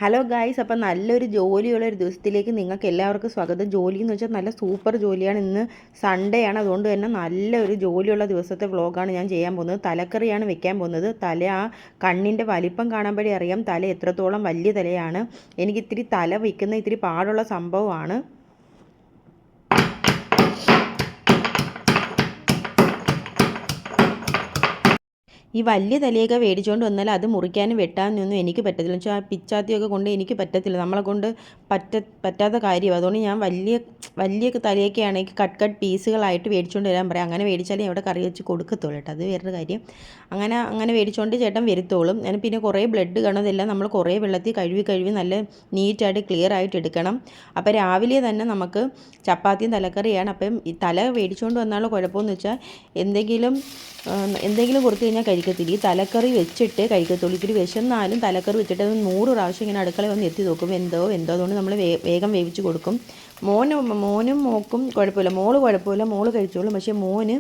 Hello guys, അപ്പം നല്ലൊരു ജോലിയുള്ള ഒരു ദിവസത്തിലേക്ക് നിങ്ങൾക്ക് എല്ലാവർക്കും സ്വാഗതം. ജോലി എന്ന് വെച്ചാൽ നല്ല സൂപ്പർ ജോലിയാണ്. ഇന്ന് സൺഡേ ആണ്, അതുകൊണ്ട് തന്നെ നല്ലൊരു ജോലിയുള്ള ദിവസത്തെ വ്ളോഗാണ് ഞാൻ ചെയ്യാൻ പോകുന്നത്. തലക്കറിയാണ് വെക്കാൻ പോകുന്നത്. ആ കണ്ണിൻ്റെ വലിപ്പം കാണുമ്പോഴേ അറിയാം തല എത്രത്തോളം വലിയ തലയാണ്. എനിക്കിത്തിരി തല വയ്ക്കുന്ന ഇത്തിരി പാടുള്ള സംഭവമാണ്. ഈ വലിയ തലയൊക്കെ മേടിച്ചുകൊണ്ട് വന്നാൽ അത് മുറിക്കാനും വെട്ടാനൊന്നും എനിക്ക് പറ്റത്തില്ല. വെച്ചാൽ ആ പിച്ചാത്തിയൊക്കെ കൊണ്ട് എനിക്ക് പറ്റത്തില്ല, നമ്മളെ കൊണ്ട് പറ്റാത്ത കാര്യമാണ്. അതുകൊണ്ട് ഞാൻ വലിയ തലയൊക്കെ ആണെങ്കിൽ കട്ട് പീസുകളായിട്ട് മേടിച്ചുകൊണ്ട് വരാൻ പറയാം. അങ്ങനെ മേടിച്ചാലേ അവിടെ കറി വെച്ച് കൊടുക്കത്തുള്ളൂ കേട്ടോ, അത് വേറൊരു കാര്യം. അങ്ങനെ മേടിച്ചുകൊണ്ട് ചേട്ടൻ വരുത്തോളും. ഞാൻ പിന്നെ കുറേ ബ്ലഡ് കാണുന്നതെല്ലാം നമ്മൾ കുറേ വെള്ളത്തിൽ കഴുകി നല്ല നീറ്റായിട്ട് ക്ലിയർ ആയിട്ട് എടുക്കണം. അപ്പോൾ രാവിലെ തന്നെ നമുക്ക് ചപ്പാത്തിയും തലക്കറിയാണ്. അപ്പം ഈ തല മേടിച്ചുകൊണ്ട് വന്നാലുള്ള കുഴപ്പമെന്ന് വെച്ചാൽ എന്തെങ്കിലും കൊടുത്തു കഴിഞ്ഞാൽ കഴിക്കത്തില്ല. ഈ തലക്കറി വെച്ചിട്ട് കഴിക്കത്തുള്ളൂ. ഇത്തിരി വിശന്നാലും തലക്കറി വെച്ചിട്ട് 100 പ്രാവശ്യം ഇങ്ങനെ അടുക്കളയിൽ വന്ന് എത്തി നോക്കും എന്തോ അതുകൊണ്ട് നമ്മൾ വേഗം വേവിച്ച് കൊടുക്കും. മോനും മോക്കും കുഴപ്പമില്ല, മോള് കുഴപ്പമില്ല, മോള് കഴിച്ചോളും. പക്ഷേ മോന്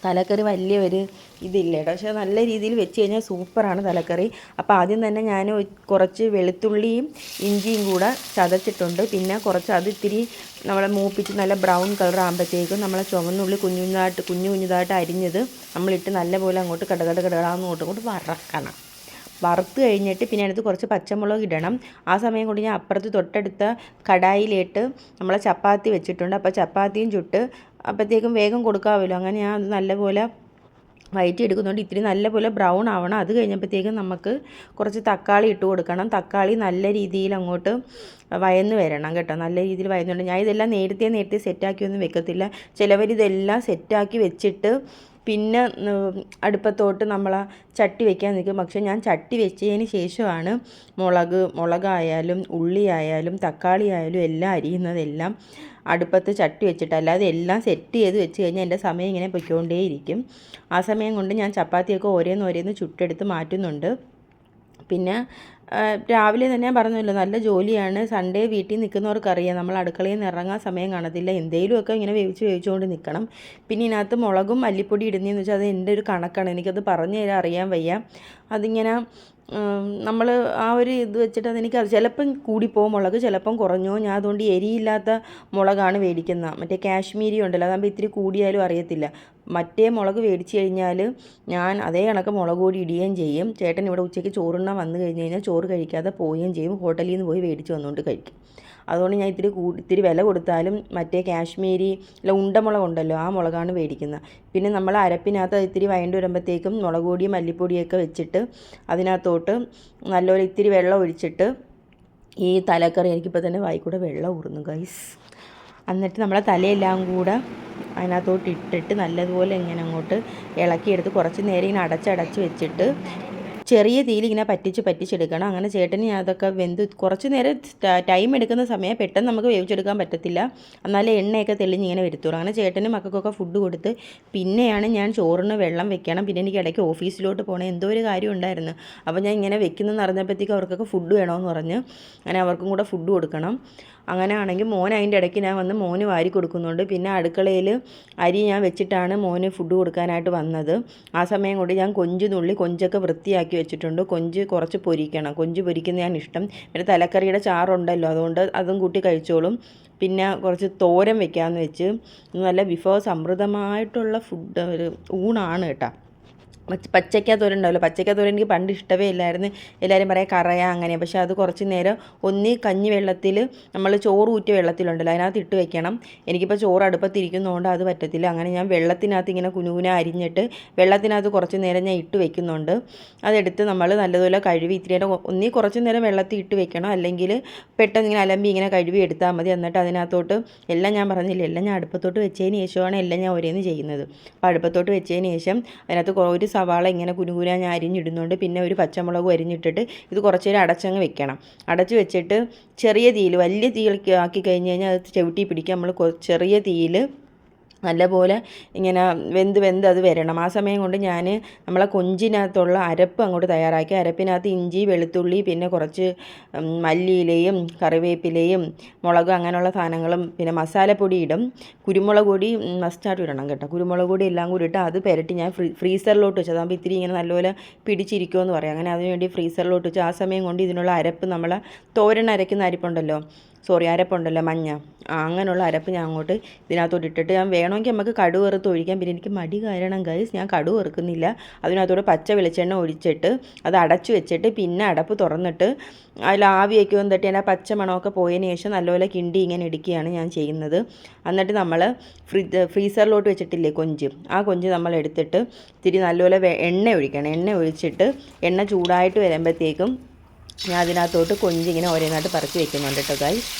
തലക്കറി വലിയ ഒരു ഇതില്ല കേട്ടോ. പക്ഷേ നല്ല രീതിയിൽ വെച്ച് കഴിഞ്ഞാൽ സൂപ്പറാണ് തലക്കറി. അപ്പോൾ ആദ്യം തന്നെ ഞാൻ കുറച്ച് വെളുത്തുള്ളിയും ഇഞ്ചിയും കൂടെ ചതച്ചിട്ടുണ്ട്. പിന്നെ കുറച്ച് അത് ഇത്തിരി നമ്മളെ മൂപ്പിച്ച് നല്ല ബ്രൗൺ കളർ ആകുമ്പോഴത്തേക്കും നമ്മളെ ചുവന്നുള്ളി കുഞ്ഞുതായിട്ട് അരിഞ്ഞത് നമ്മളിട്ട് നല്ലപോലെ അങ്ങോട്ട് കടകടാന്ന് വറക്കണം. വറുത്ത് കഴിഞ്ഞിട്ട് പിന്നെ അതിനകത്ത് കുറച്ച് പച്ചമുളക് ഇടണം. ആ സമയം കൊണ്ട് ഞാൻ അപ്പുറത്ത് തൊട്ടടുത്ത കടായിലിട്ട് നമ്മളെ ചപ്പാത്തി വെച്ചിട്ടുണ്ട്. അപ്പോൾ ചപ്പാത്തിയും ചുട്ട് അപ്പോഴത്തേക്കും വേഗം കൊടുക്കാമല്ലോ. അങ്ങനെ ഞാൻ അത് നല്ലപോലെ വഴറ്റി എടുക്കുന്നുണ്ട്. ഇത്തിരി നല്ലപോലെ ബ്രൗൺ ആവണം. അത് കഴിഞ്ഞപ്പോഴത്തേക്കും നമുക്ക് കുറച്ച് തക്കാളി ഇട്ട് കൊടുക്കണം. തക്കാളി നല്ല രീതിയിൽ അങ്ങോട്ട് വയന്ന് വരണം കേട്ടോ, നല്ല രീതിയിൽ വയന്നുണ്ട്. ഞാൻ ഇതെല്ലാം നേരത്തെ സെറ്റാക്കിയൊന്നും വെക്കത്തില്ല. ചിലവരിതെല്ലാം സെറ്റാക്കി വെച്ചിട്ട് പിന്നെ അടുപ്പത്തോട്ട് നമ്മൾ ചട്ടി വെക്കാൻ നിൽക്കും. പക്ഷേ ഞാൻ ചട്ടി വെച്ചതിന് ശേഷമാണ് മുളകായാലും ഉള്ളി ആയാലും തക്കാളി ആയാലും എല്ലാം അരിയുന്നതെല്ലാം അടുപ്പത്ത് ചട്ടി വെച്ചിട്ട്. അല്ലാതെ എല്ലാം സെറ്റ് ചെയ്ത് വെച്ച് കഴിഞ്ഞാൽ എൻ്റെ സമയം ഇങ്ങനെ പൊയ്ക്കൊണ്ടേയിരിക്കും. ആ സമയം കൊണ്ട് ഞാൻ ചപ്പാത്തിയൊക്കെ ഓരോന്ന് ചുട്ടെടുത്ത് മാറ്റുന്നുണ്ട്. പിന്നെ രാവിലെ തന്നെ പറഞ്ഞല്ലോ, നല്ല ജോലിയാണ്. സൺഡേ വീട്ടിൽ നിൽക്കുന്നവർക്കറിയാം നമ്മൾ അടുക്കളയിൽ നിന്ന് ഇറങ്ങാൻ സമയം കാണത്തില്ല. എന്തെങ്കിലുമൊക്കെ ഇങ്ങനെ വേവിച്ചുകൊണ്ട് നിൽക്കണം. പിന്നെ ഇതിനകത്ത് മുളകും മല്ലിപ്പൊടി ഇടുന്നതെന്ന് വെച്ചാൽ അത് എൻ്റെ ഒരു കണക്കാണ്. എനിക്കത് പറഞ്ഞു തരാൻ അറിയാൻ വയ്യ. അതിങ്ങനെ നമ്മൾ ആ ഒരു ഇത് വെച്ചിട്ട് അതെനിക്ക് ചിലപ്പം കൂടിപ്പോവും മുളക്, ചിലപ്പം കുറഞ്ഞോ. ഞാൻ അതുകൊണ്ട് എരിയില്ലാത്ത മുളകാണ് മേടിക്കുന്നത്. മറ്റേ കാശ്മീരി ഉണ്ടല്ലോ, അതാകുമ്പോൾ ഇത്തിരി കൂടിയാലും അറിയത്തില്ല. മറ്റേ മുളക് മേടിച്ച് കഴിഞ്ഞാൽ ഞാൻ അതേ കണക്ക് മുളക് പൊടി ഇടുകയും ചെയ്യും. ചേട്ടൻ ഇവിടെ ഉച്ചയ്ക്ക് ചോറുണ്ണാൻ വന്നു കഴിഞ്ഞ് കഴിഞ്ഞാൽ ചോറ് കഴിക്കാതെ പോവുകയും ചെയ്യും. ഹോട്ടലിൽ നിന്ന് പോയി മേടിച്ച് വന്നുകൊണ്ട് കഴിക്കും. അതുകൊണ്ട് ഞാൻ ഇത്തിരി വില കൊടുത്താലും മറ്റേ കാശ്മീരി അല്ല ഉണ്ടമുളകുണ്ടല്ലോ, ആ മുളകാണ് മേടിക്കുന്നത്. പിന്നെ നമ്മൾ അരപ്പിനകത്ത് ഇത്തിരി വഴണ്ട് വരുമ്പോഴത്തേക്കും മുളക് പൊടിയും മല്ലിപ്പൊടിയൊക്കെ വെച്ചിട്ട് അതിനകത്തോട്ട് നല്ലപോലെ ഇത്തിരി വെള്ളം ഒഴിച്ചിട്ട് ഈ തലക്കറി, എനിക്കിപ്പോൾ തന്നെ വായിക്കൂടെ വെള്ളം ഊറുന്നു ഗൈസ്. എന്നിട്ട് നമ്മളെ തലയെല്ലാം കൂടെ അതിനകത്തോട്ട് ഇട്ടിട്ട് നല്ലതുപോലെ ഇങ്ങനെ അങ്ങോട്ട് ഇളക്കിയെടുത്ത് കുറച്ച് നേരം ഇങ്ങനെ അടച്ച് വെച്ചിട്ട് ചെറിയ തീയിൽ ഇങ്ങനെ പറ്റിച്ചെടുക്കണം. അങ്ങനെ ചേട്ടന് അതൊക്കെ കുറച്ച് നേരം ടൈം എടുക്കുന്ന സമയം പെട്ടെന്ന് നമുക്ക് വേവിച്ചെടുക്കാൻ പറ്റത്തില്ല. എന്നാലേ എണ്ണയൊക്കെ തെളിഞ്ഞിങ്ങനെ വരുത്തുള്ളൂ. അങ്ങനെ ചേട്ടനും മക്കൾക്കൊക്കെ ഫുഡ് കൊടുത്ത് പിന്നെയാണ് ഞാൻ ചോറിന് വെള്ളം വെക്കണം. പിന്നെ എനിക്ക് ഇടയ്ക്ക് ഓഫീസിലോട്ട് പോകണം, എന്തോ ഒരു കാര്യം ഉണ്ടായിരുന്നു. അപ്പോൾ ഞാൻ ഇങ്ങനെ വെക്കുന്നതെന്ന് അറിഞ്ഞപ്പോഴത്തേക്കും അവർക്കൊക്കെ ഫുഡ് വേണമെന്ന് പറഞ്ഞ് അങ്ങനെ അവർക്കും കൂടെ ഫുഡ് കൊടുക്കണം. അങ്ങനെ ആണെങ്കിൽ മോൻ അതിൻ്റെ ഇടയ്ക്ക് ഞാൻ വന്ന് മോന് വാരി കൊടുക്കുന്നുണ്ട്. പിന്നെ അടുക്കളയിൽ അരി ഞാൻ വെച്ചിട്ടാണ് മോന് ഫുഡ് കൊടുക്കാനായിട്ട് വന്നത്. ആ സമയം കൊണ്ട് ഞാൻ കൊഞ്ചൊക്കെ വൃത്തിയാക്കി വെച്ചിട്ടുണ്ട്. കൊഞ്ച് കുറച്ച് പൊരിക്കണം, കൊഞ്ച് പൊരിക്കുന്നതാണ് ഇഷ്ടം. പിന്നെ തലക്കറിയുടെ ചാറുണ്ടല്ലോ, അതുകൊണ്ട് അതും കൂട്ടി കഴിച്ചോളും. പിന്നെ കുറച്ച് തോരൻ വെക്കാമെന്ന് വെച്ച്. നല്ല വിഭവസമൃദ്ധമായിട്ടുള്ള ഒരു ഊണാണ് കേട്ടോ. പച്ചയ്ക്കാത്തോരൻ ഉണ്ടാവില്ല, പച്ചയ്ക്കാത്തോരൻ എനിക്ക് പണ്ട് ഇഷ്ടമേ ഇല്ലായിരുന്നു. എല്ലാവരും പറയാം കറയാ അങ്ങനെ. പക്ഷേ അത് കുറച്ച് നേരം കഞ്ഞി വെള്ളത്തിൽ നമ്മൾ ചോറ് ഊറ്റിയ വെള്ളത്തിലുണ്ടല്ലോ അതിനകത്ത് ഇട്ട് വെക്കണം. എനിക്കിപ്പോൾ ചോറ് അടുപ്പത്തിരിക്കുന്നതുകൊണ്ട് അത് പറ്റത്തില്ല. അങ്ങനെ ഞാൻ വെള്ളത്തിനകത്ത് ഇങ്ങനെ കുനുകുന അരിഞ്ഞിട്ട് വെള്ളത്തിനകത്ത് കുറച്ച് നേരം ഞാൻ ഇട്ട് വെക്കുന്നുണ്ട്. അതെടുത്ത് നമ്മൾ നല്ലതുപോലെ കഴുകി ഇത്തിരി നേരം കുറച്ച് നേരം വെള്ളത്തിൽ ഇട്ട് വെക്കണം. അല്ലെങ്കിൽ പെട്ടെന്ന് ഇങ്ങനെ അലമ്പി ഇങ്ങനെ കഴുകി എടുത്താൽ മതി. എന്നിട്ട് അതിനകത്തോട്ട് എല്ലാം ഞാൻ പറഞ്ഞില്ല, എല്ലാം ഞാൻ അടുപ്പത്തോട്ട് വെച്ചതിന് ശേഷമാണ് എല്ലാം ഞാൻ ഓരോന്ന് ചെയ്യുന്നത്. അപ്പോൾ അടുപ്പത്തോട്ട് വെച്ചതിന് ശേഷം അതിനകത്ത് ഒരു സവാള ഇങ്ങനെ കുനുകുന ഞാൻ അരിഞ്ഞിടുന്നുണ്ട്. പിന്നെ ഒരു പച്ചമുളകും അരിഞ്ഞിട്ടിട്ട് ഇത് കുറച്ച് നേരം അടച്ചങ്ങ് വെക്കണം. അടച്ച് വെച്ചിട്ട് ചെറിയ തീയിൽ, വലിയ തീയിലേക്ക് ആക്കി കഴിഞ്ഞ് കഴിഞ്ഞാൽ അത് ചവിട്ടി പിടിക്കുക. നമ്മൾ ചെറിയ തീയിൽ നല്ലപോലെ ഇങ്ങനെ വെന്ത് അത് വരണം. ആ സമയം കൊണ്ട് ഞാൻ നമ്മളെ കൊഞ്ചിനകത്തുള്ള അരപ്പ് അങ്ങോട്ട് തയ്യാറാക്കി. അരപ്പിനകത്ത് ഇഞ്ചി, വെളുത്തുള്ളി, പിന്നെ കുറച്ച് മല്ലിയിലയും കറിവേപ്പിലയും മുളക് അങ്ങനെയുള്ള സാധനങ്ങളും, പിന്നെ മസാലപ്പൊടി ഇടും. കുരുമുളക് പൊടി മസ്റ്റായിട്ട് ഇടണം കേട്ടോ. കുരുമുളക് പൊടി എല്ലാം കൂടി ഇട്ട് അത് പുരട്ടി ഞാൻ ഫ്രീസറിലോട്ട് വെച്ചത്. അതാകുമ്പോൾ ഇത്തിരി ഇങ്ങനെ നല്ലപോലെ പിടിച്ചിരിക്കുമെന്ന് പറയാം. അങ്ങനെ അതിനുവേണ്ടി ഫ്രീസറിലോട്ട് വെച്ച് ആ സമയം കൊണ്ട് ഇതിനുള്ള അരപ്പ് നമ്മൾ തോരൻ അരയ്ക്കുന്ന അരപ്പുണ്ടല്ലോ മഞ്ഞ, അങ്ങനെയുള്ള അരപ്പ് ഞാൻ അങ്ങോട്ട് ഇതിനകത്തോട്ട് ഇട്ടിട്ട് ഞാൻ വേണമെങ്കിൽ നമുക്ക് കടുക് വറുത്ത് ഒഴിക്കാം. പിന്നെ എനിക്ക് മടി കാരണം ഗൈസ് ഞാൻ കടുക് വറുക്കുന്നില്ല. അതിനകത്തോട്ട് പച്ച വെളിച്ചെണ്ണ ഒഴിച്ചിട്ട് അത് അടച്ചു വെച്ചിട്ട് പിന്നെ അടപ്പ് തുറന്നിട്ട് അതിൽ ആവിയൊക്കെ ഒന്ന് തട്ടി ആ പച്ച മണമൊക്കെ പോയതിന് ശേഷം നല്ലപോലെ കിണ്ടി ഇങ്ങനെ ഇടിക്കുകയാണ് ഞാൻ ചെയ്യുന്നത്. എന്നിട്ട് നമ്മൾ ഫ്രീസറിലോട്ട് വെച്ചിട്ടില്ലേ കൊഞ്ച്, ആ കൊഞ്ച് നമ്മൾ എടുത്തിട്ട് ഇത്തിരി നല്ലപോലെ എണ്ണ ഒഴിക്കണം. എണ്ണ ഒഴിച്ചിട്ട് എണ്ണ ചൂടായിട്ട് വരുമ്പോഴത്തേക്കും ഞാൻ അതിനകത്തോട്ട് കൊഞ്ചിങ്ങനെ ഓരോന്നായിട്ട് പറിച്ച് വെക്കുന്നുണ്ട് കേട്ടോ ഗൈസ്.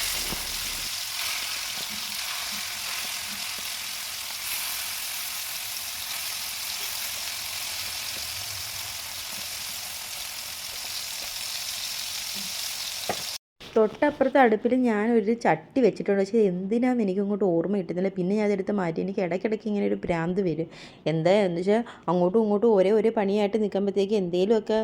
തൊട്ടപ്പുറത്തെ അടുപ്പിൽ ഞാനൊരു ചട്ടി വെച്ചിട്ടുണ്ട്. പക്ഷേ എന്തിനാണെന്ന് എനിക്കങ്ങോട്ട് ഓർമ്മ കിട്ടുന്നില്ല. പിന്നെ ഞാൻ അതെടുത്ത് മാറ്റി. എനിക്ക് ഇടയ്ക്കിടയ്ക്ക് ഇങ്ങനെ ഒരു ഭ്രാന്ത് വരും. എന്താണെന്ന് വെച്ചാൽ അങ്ങോട്ടും ഇങ്ങോട്ടും ഒരേ പണിയായിട്ട് നിൽക്കുമ്പോഴത്തേക്ക് എന്തെങ്കിലുമൊക്കെ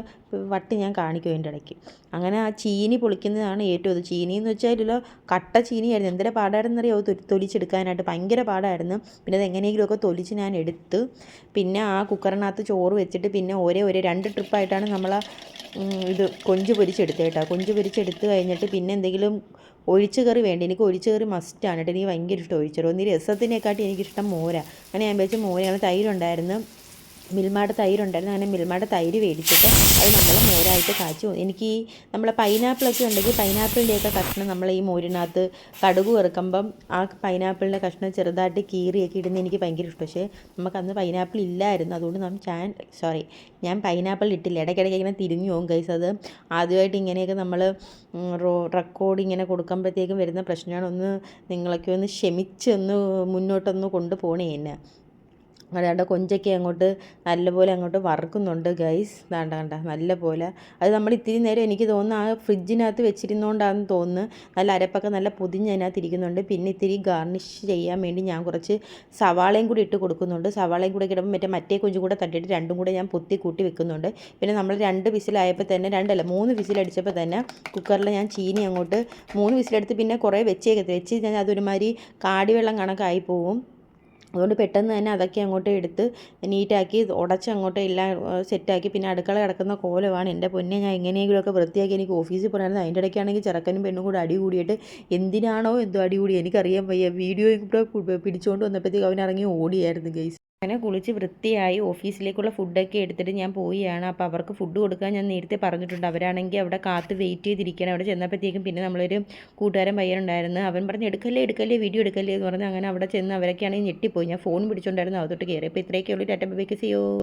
വട്ട് ഞാൻ കാണിക്കും അതിൻ്റെ ഇടയ്ക്ക്. അങ്ങനെ ആ ചീനി പൊളിക്കുന്നതാണ് ഏറ്റവും ഇത്. ചീനി എന്ന് വെച്ചാൽ കട്ട ചീനിയായിരുന്നു. എന്തൊരു പാടായിരുന്നറിയാമോ തൊലിച്ചെടുക്കാനായിട്ട്, ഭയങ്കര പാടായിരുന്നു. പിന്നെ അത് എങ്ങനെയെങ്കിലുമൊക്കെ തൊലിച്ച് ഞാൻ എടുത്ത് പിന്നെ ആ കുക്കറിനകത്ത് ചോറ് വെച്ചിട്ട് പിന്നെ ഒരേ 2 ട്രിപ്പായിട്ടാണ് നമ്മൾ ഇത് കൊഞ്ച് പൊരിച്ചെടുത്തത് കേട്ടോ. കൊഞ്ച് പൊരിച്ചെടുത്ത് കഴിഞ്ഞിട്ട് പിന്നെ എന്തെങ്കിലും ഒഴിച്ച് കറി വേണ്ട. എനിക്ക് ഒഴിച്ച് കറി മസ്റ്റാണ് കേട്ടോ. എനിക്ക് ഭയങ്കര ഇഷ്ടം ഒഴിച്ച് കറി. ഒന്ന് രസത്തിനെക്കാട്ടി എനിക്കിഷ്ടം മോര. അങ്ങനെ ഞാൻ വെച്ച് മോരാണ്. തൈരുണ്ടായിരുന്നു, മിൽമയുടെ തൈരുണ്ടായിരുന്നു. അങ്ങനെ മിൽമയുടെ തൈര് മേടിച്ചിട്ട് അത് നമ്മൾ മോരായിട്ട് കാച്ചി. എനിക്ക് ഈ നമ്മളെ പൈനാപ്പിളൊക്കെ ഉണ്ടെങ്കിൽ പൈനാപ്പിളിൻ്റെയൊക്കെ കഷ്ണം നമ്മൾ ഈ മോരിനകത്ത് കടുക് വറുക്കുമ്പം ആ പൈനാപ്പിളിൻ്റെ കഷ്ണം ചെറുതായിട്ട് കീറിയൊക്കെ ഇടുന്നത് എനിക്ക് ഭയങ്കര ഇഷ്ടം. പക്ഷേ നമുക്കന്ന് പൈനാപ്പിൾ ഇല്ലായിരുന്നു. അതുകൊണ്ട് ഞാൻ പൈനാപ്പിൾ ഇട്ടില്ല. ഇടയ്ക്കിടയ്ക്ക് ഇങ്ങനെ തിരിഞ്ഞു പോകും ഗൈസ്. അത് ആദ്യമായിട്ട് ഇങ്ങനെയൊക്കെ നമ്മൾ റെക്കോർഡ് ഇങ്ങനെ കൊടുക്കുമ്പോഴത്തേക്കും വരുന്ന പ്രശ്നമാണ്. നിങ്ങളൊക്കെ ഒന്ന് ക്ഷമിച്ച് മുന്നോട്ടൊന്ന് കൊണ്ടുപോകണേ എന്നെ. അതാണ്ട് കൊഞ്ചൊക്കെ അങ്ങോട്ട് നല്ലപോലെ അങ്ങോട്ട് വറുക്കുന്നുണ്ട് ഗൈസ്. കണ്ട നല്ലപോലെ. അത് നമ്മൾ ഇത്തിരി നേരം എനിക്ക് തോന്നുന്നു ആ ഫ്രിഡ്ജിനകത്ത് വെച്ചിരുന്നോണ്ടാണെന്ന് തോന്നുന്നു നല്ല അരപ്പൊക്കെ നല്ല പൊതിഞ്ഞ് അതിനകത്ത് ഇരിക്കുന്നുണ്ട്. പിന്നെ ഇത്തിരി ഗാർണിഷ് ചെയ്യാൻ വേണ്ടി ഞാൻ കുറച്ച് സവാളയും കൂടി ഇട്ട് കൊടുക്കുന്നുണ്ട്. സവാളയും കൂടെ ഇടുമ്പോൾ മറ്റേ കൊഞ്ചും കൂടെ തട്ടിയിട്ട് രണ്ടും കൂടെ ഞാൻ പൊത്തി കൂട്ടി വെക്കുന്നുണ്ട്. പിന്നെ നമ്മൾ 2 വിസിലായപ്പോൾ തന്നെ 3 വിസിലടിച്ചപ്പോൾ തന്നെ കുക്കറിൽ ഞാൻ ചീനി അങ്ങോട്ട് 3 വിസിലെടുത്ത് പിന്നെ കുറേ വെച്ച് കഴിഞ്ഞാൽ അതൊരുമാതിരി കാടിവെള്ളം കണക്കായി പോവും. അതുകൊണ്ട് പെട്ടെന്ന് തന്നെ അതൊക്കെ അങ്ങോട്ട് എടുത്ത് നീറ്റാക്കി ഉടച്ച് അങ്ങോട്ട് എല്ലാം സെറ്റാക്കി. പിന്നെ അടുക്കള കിടക്കുന്ന കോലമാണ് എൻ്റെ പൊന്നെ. ഞാൻ എങ്ങനെയെങ്കിലുമൊക്കെ വൃത്തിയാക്കി എനിക്ക് ഓഫീസിൽ പോകണമായിരുന്നു. അതിൻ്റെ ഇടയ്ക്കാണെങ്കിൽ ചെറുക്കനും പെണ്ണും കൂടെ അടി കൂടിയിട്ട് എന്തിനാണോ എന്തോ അടി കൂടി എനിക്കറിയാൻ വയ്യ. വീഡിയോയും കൂടെ പിടിച്ചുകൊണ്ട് വന്നപ്പോഴത്തേക്ക് അവനിറങ്ങി ഓടിയായിരുന്നു ഗൈസ്. അങ്ങനെ കുളിച്ച് വൃത്തിയായി ഓഫീസിലേക്കുള്ള ഫുഡൊക്കെ എടുത്തിട്ട് ഞാൻ പോവുകയാണ്. അപ്പോൾ അവർക്ക് ഫുഡ് കൊടുക്കാൻ ഞാൻ നേരത്തെ പറഞ്ഞിട്ടുണ്ട്. അവരാണെങ്കിൽ അവിടെ കാത്ത് വെയിറ്റ് ചെയ്തിരിക്കണം. അവിടെ ചെന്നപ്പോഴത്തേക്കും പിന്നെ നമ്മളൊരു കൂട്ടുകാരൻ പയ്യനുണ്ടായിരുന്നു. അവൻ പറഞ്ഞ് എടുക്കല്ലേ വീഡിയോ എടുക്കല്ലേ എന്ന് പറഞ്ഞ് അങ്ങനെ അവിടെ ചെന്ന് അവരൊക്കെയാണെങ്കിൽ ഞെട്ടിപ്പോയി. ഞാൻ ഫോൺ പിടിച്ചുകൊണ്ടായിരുന്നു അകത്തോട്ട് കയറി. അപ്പോൾ ഇത്രയൊക്കെ ഉള്ളൂ. Tata bye bye, see U.